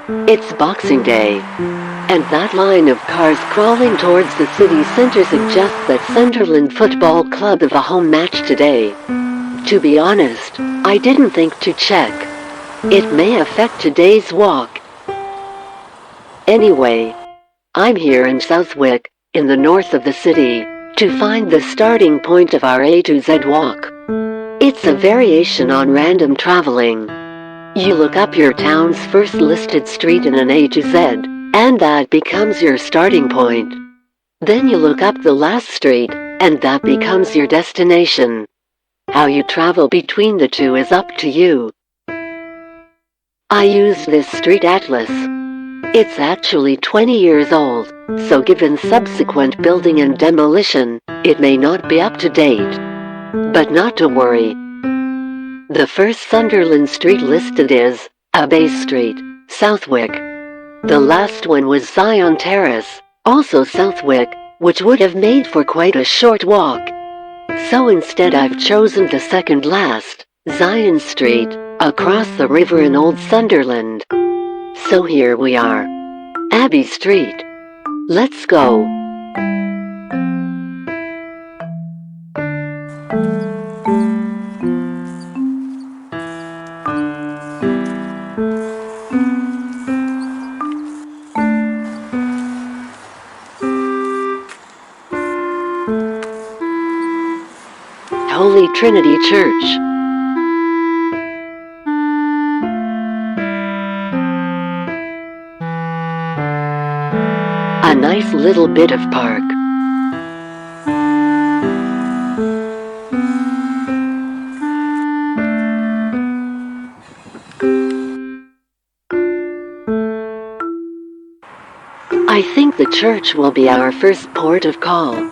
It's Boxing Day, and that line of cars crawling towards the city center suggests that Sunderland Football Club have a home match today. To be honest, I didn't think to check. It may affect today's walk. Anyway, I'm here in Southwick, in the north of the city, to find the starting point of our A to Z walk. It's a variation on random traveling. You look up your town's first listed street in an A to Z, and that becomes your starting point. Then you look up the last street, and that becomes your destination. How you travel between the two is up to you. I used this street atlas. It's actually 20 years old, so given subsequent building and demolition, it may not be up to date. But not to worry. The first Sunderland street listed is Abbey Street, Southwick. The last one was Zion Terrace, also Southwick, which would have made for quite a short walk. So instead I've chosen the second last, Zion Street, across the river in Old Sunderland. So here we are. Abbey Street. Let's go. Holy Trinity Church. A nice little bit of park. I think the church will be our first port of call.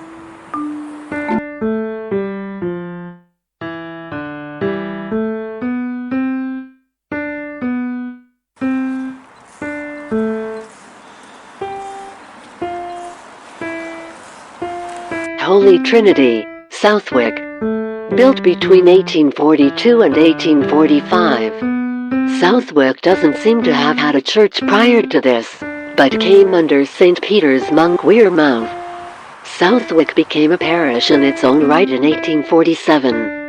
Holy Trinity, Southwick. Built between 1842 and 1845. Southwick doesn't seem to have had a church prior to this, but came under St. Peter's monk Wearmouth. Southwick became a parish in its own right in 1847.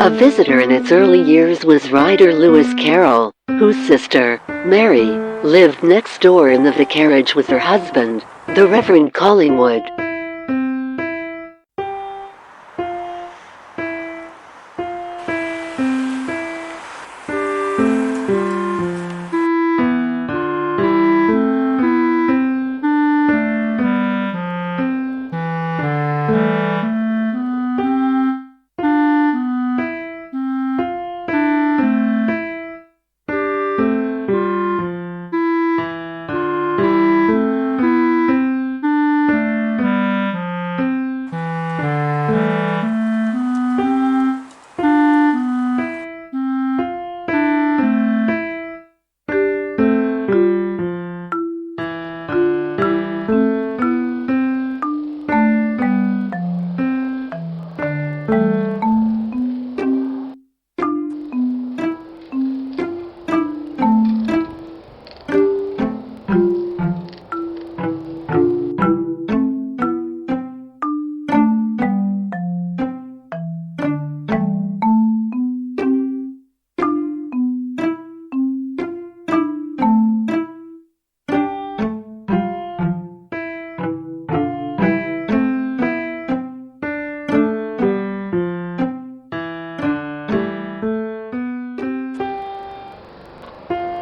A visitor in its early years was writer Lewis Carroll, whose sister, Mary, lived next door in the vicarage with her husband, the Reverend Collingwood.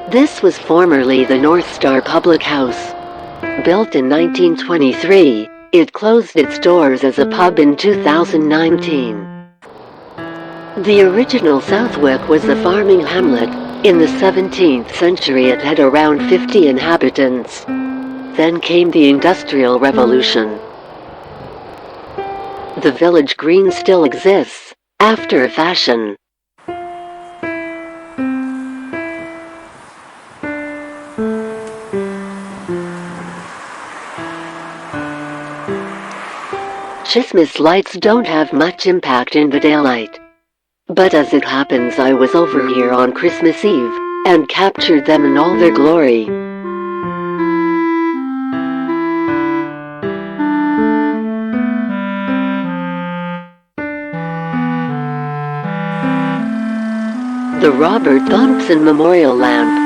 This was formerly the North Star Public House. Built in 1923, it closed its doors as a pub in 2019. The original Southwick was a farming hamlet. In the 17th century it had around 50 inhabitants. Then came the Industrial Revolution. The village green still exists, after a fashion. Christmas lights don't have much impact in the daylight. But as it happens, I was over here on Christmas Eve and captured them in all their glory. The Robert Thompson Memorial Lamp.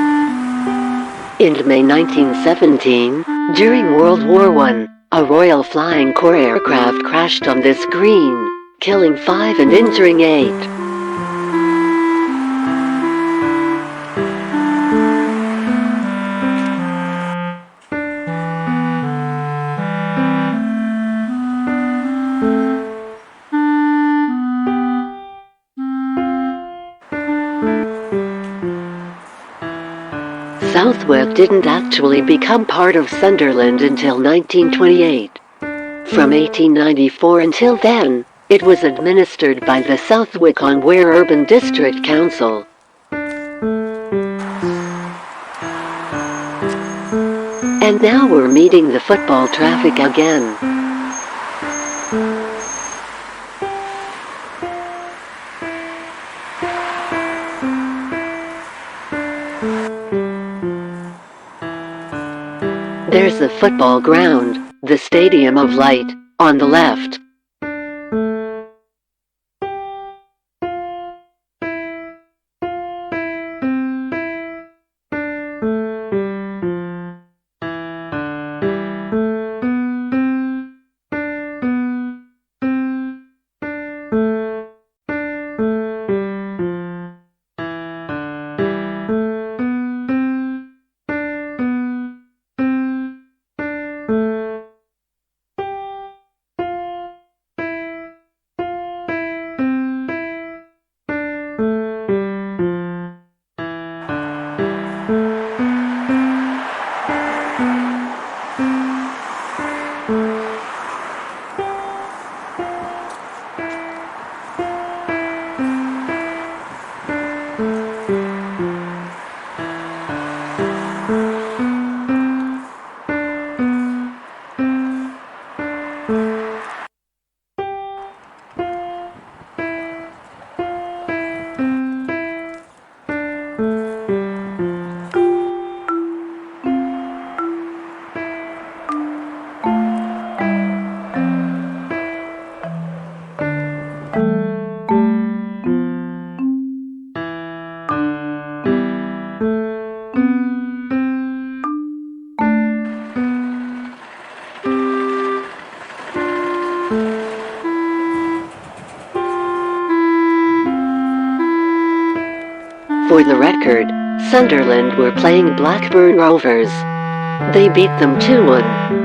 In May 1917, during World War I, a Royal Flying Corps aircraft crashed on this green, killing 5 and injuring 8. Southwick didn't actually become part of Sunderland until 1928. From 1894 until then, it was administered by the Southwick-on-Wear Urban District Council. And now we're meeting the football traffic again. There's the football ground, the Stadium of Light, on the left. For the record, Sunderland were playing Blackburn Rovers. They beat them 2-1.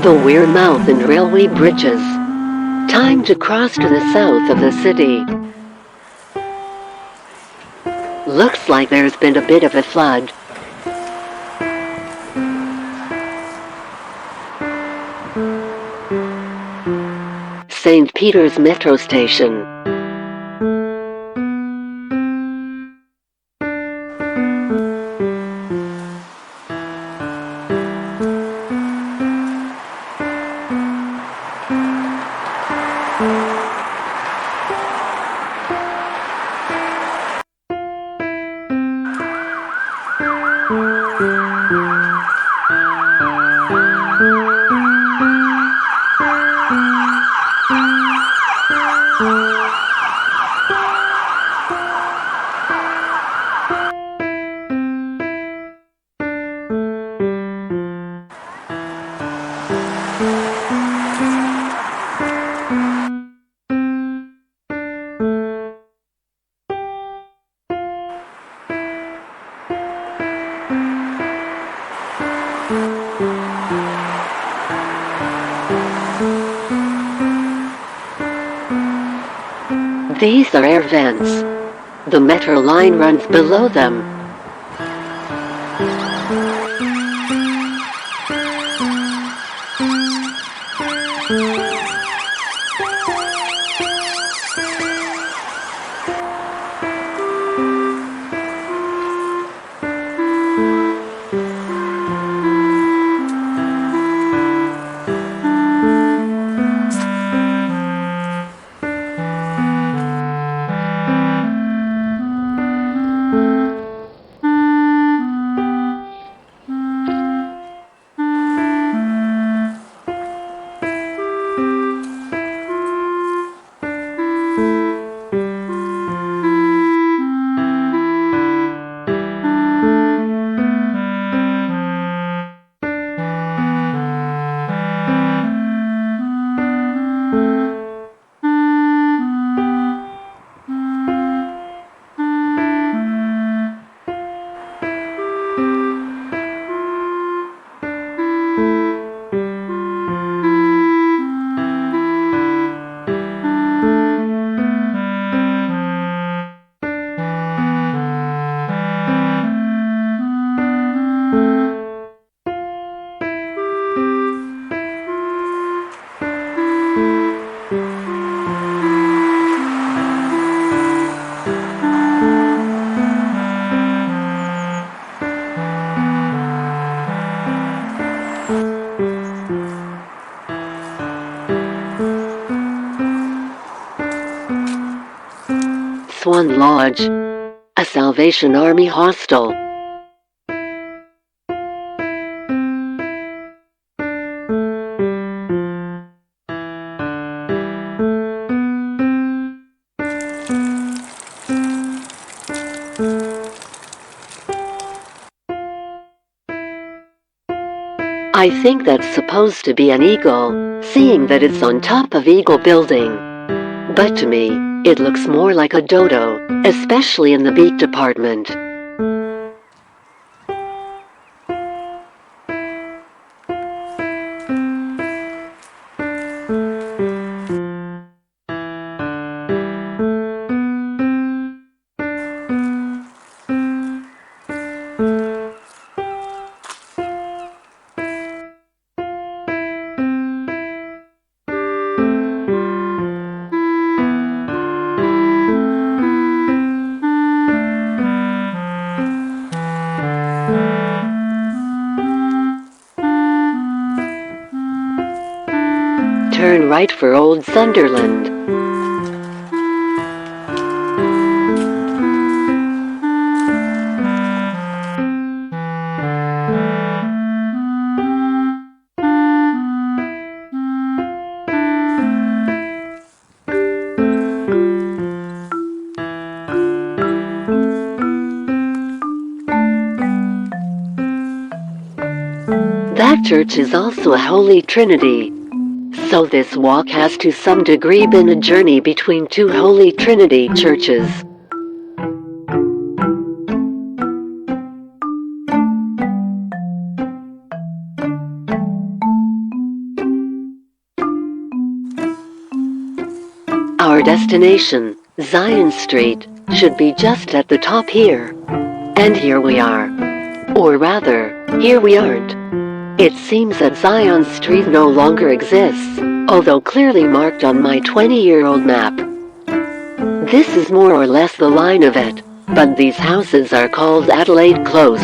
The Wearmouth and railway bridges. Time to cross to the south of the city. Looks like there's been a bit of a flood. St. Peter's Metro Station. These are air vents. The metro line runs below them. Swan Lodge, a Salvation Army hostel. I think that's supposed to be an eagle, seeing that it's on top of Eagle Building. But to me, it looks more like a dodo, especially in the beak department. Turn right for Old Sunderland. That church is also a Holy Trinity. So this walk has to some degree been a journey between two Holy Trinity churches. Our destination, Zion Street, should be just at the top here. And here we are. Or rather, here we aren't. It seems that Zion Street no longer exists, although clearly marked on my 20-year-old map. This is more or less the line of it, but these houses are called Adelaide Close.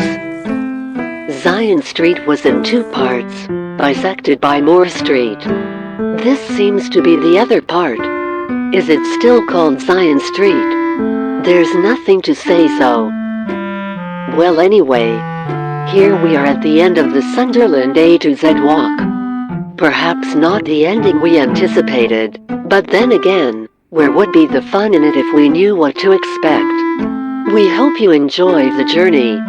Zion Street was in two parts, bisected by Moore Street. This seems to be the other part. Is it still called Zion Street? There's nothing to say so. Well, anyway, here we are at the end of the Sunderland A to Z walk. Perhaps not the ending we anticipated, but then again, where would be the fun in it if we knew what to expect? We hope you enjoy the journey.